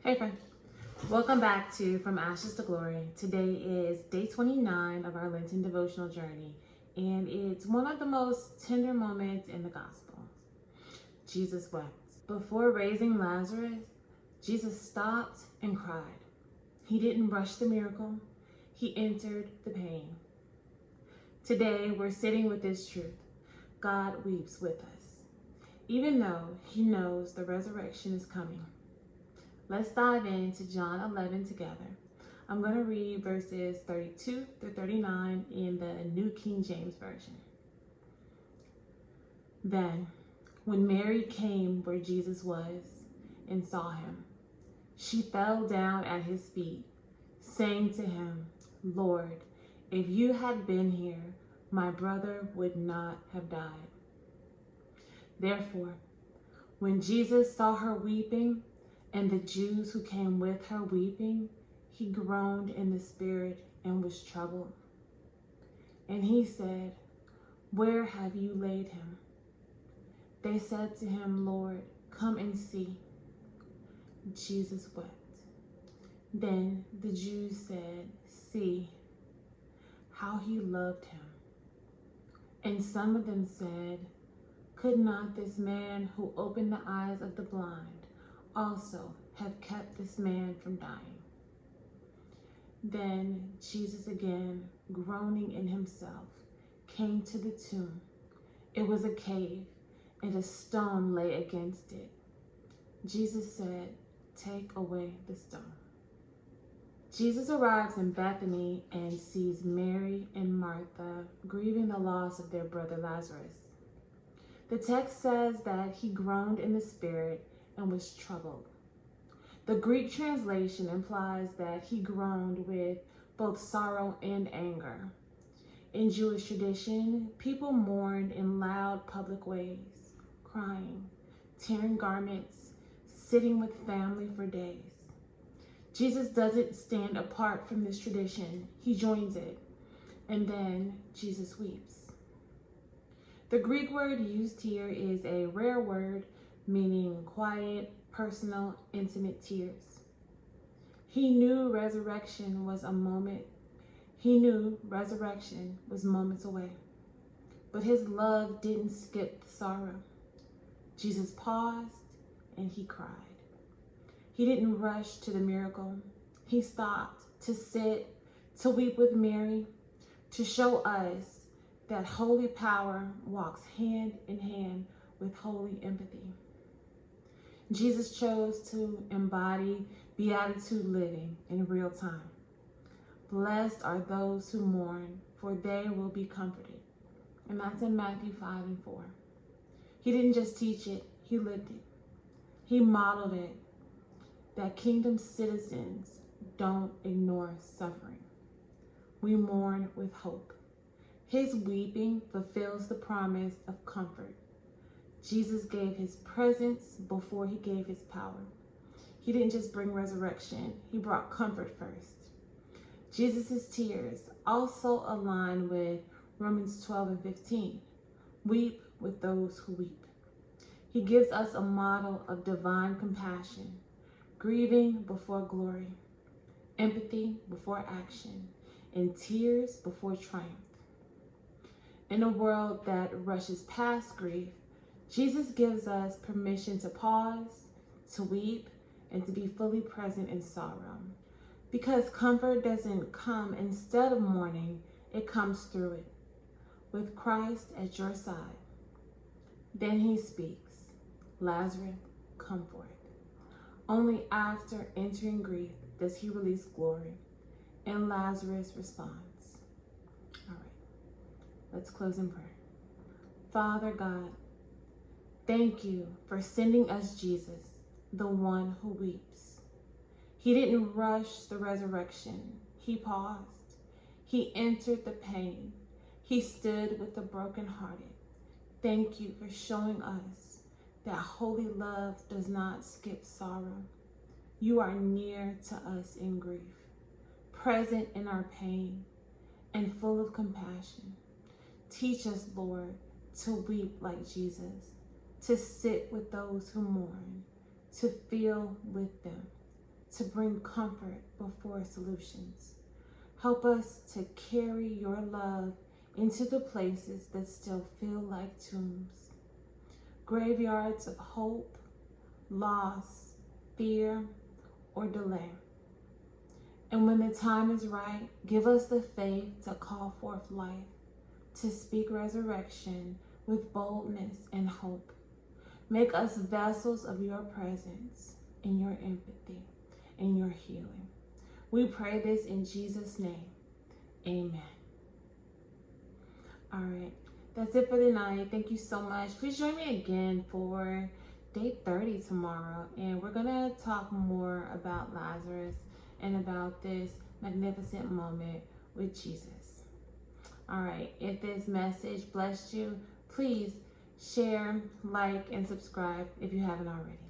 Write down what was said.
Hey friend, welcome back to From Ashes to Glory. Today is day 29 of our Lenten Devotional journey, and it's one of the most tender moments in the gospel. Jesus wept. Before raising Lazarus, Jesus stopped and cried. He didn't rush the miracle, he entered the pain. Today we're sitting with this truth. God weeps with us, even though he knows the resurrection is coming. Let's dive into John 11 together. I'm going to read verses 32 through 39 in the New King James Version. Then, when Mary came where Jesus was and saw him, she fell down at his feet, saying to him, "Lord, if you had been here, my brother would not have died." Therefore, when Jesus saw her weeping, and the Jews who came with her weeping, he groaned in the spirit and was troubled. And he said, "Where have you laid him?" They said to him, "Lord, come and see." Jesus wept. Then the Jews said, "See how he loved him." And some of them said, "Could not this man who opened the eyes of the blind also have kept this man from dying?" Then Jesus, again groaning in himself, came to the tomb. It was a cave, and a stone lay against it. Jesus said, "Take away the stone." Jesus arrives in Bethany and sees Mary and Martha grieving the loss of their brother Lazarus. The text says that he groaned in the spirit and was troubled. The Greek translation implies that he groaned with both sorrow and anger. In Jewish tradition, people mourned in loud public ways, crying, tearing garments, sitting with family for days. Jesus doesn't stand apart from this tradition, he joins it, and then Jesus weeps. The Greek word used here is a rare word meaning quiet, personal, intimate tears. He knew resurrection was moments away. But his love didn't skip the sorrow. Jesus paused and he cried. He didn't rush to the miracle. He stopped to sit, to weep with Mary, to show us that holy power walks hand in hand with holy empathy. Jesus chose to embody beatitude living in real time. Blessed are those who mourn, for they will be comforted. And that's in Matthew 5 and 4. He didn't just teach it, he lived it. He modeled it, that kingdom citizens don't ignore suffering. We mourn with hope. His weeping fulfills the promise of comfort. Jesus gave his presence before he gave his power. He didn't just bring resurrection, he brought comfort first. Jesus' tears also align with Romans 12 and 15. Weep with those who weep. He gives us a model of divine compassion, grieving before glory, empathy before action, and tears before triumph. In a world that rushes past grief, Jesus gives us permission to pause, to weep, and to be fully present in sorrow. Because comfort doesn't come instead of mourning, it comes through it, with Christ at your side. Then he speaks, "Lazarus, come forth." Only after entering grief does he release glory, and Lazarus responds. All right, let's close in prayer. Father God, thank you for sending us Jesus, the one who weeps. He didn't rush the resurrection. He paused. He entered the pain. He stood with the brokenhearted. Thank you for showing us that holy love does not skip sorrow. You are near to us in grief, present in our pain, and full of compassion. Teach us, Lord, to weep like Jesus, to sit with those who mourn, to feel with them, to bring comfort before solutions. Help us to carry your love into the places that still feel like tombs, graveyards of hope, loss, fear, or delay. And when the time is right, give us the faith to call forth life, to speak resurrection with boldness and hope. Make us vessels of your presence and your empathy and your healing. We pray this in Jesus' name. Amen. All right, that's it for the night. Thank you so much. Please join me again for day 30 tomorrow. And we're going to talk more about Lazarus and about this magnificent moment with Jesus. All right, if this message blessed you, please share, like, and subscribe if you haven't already.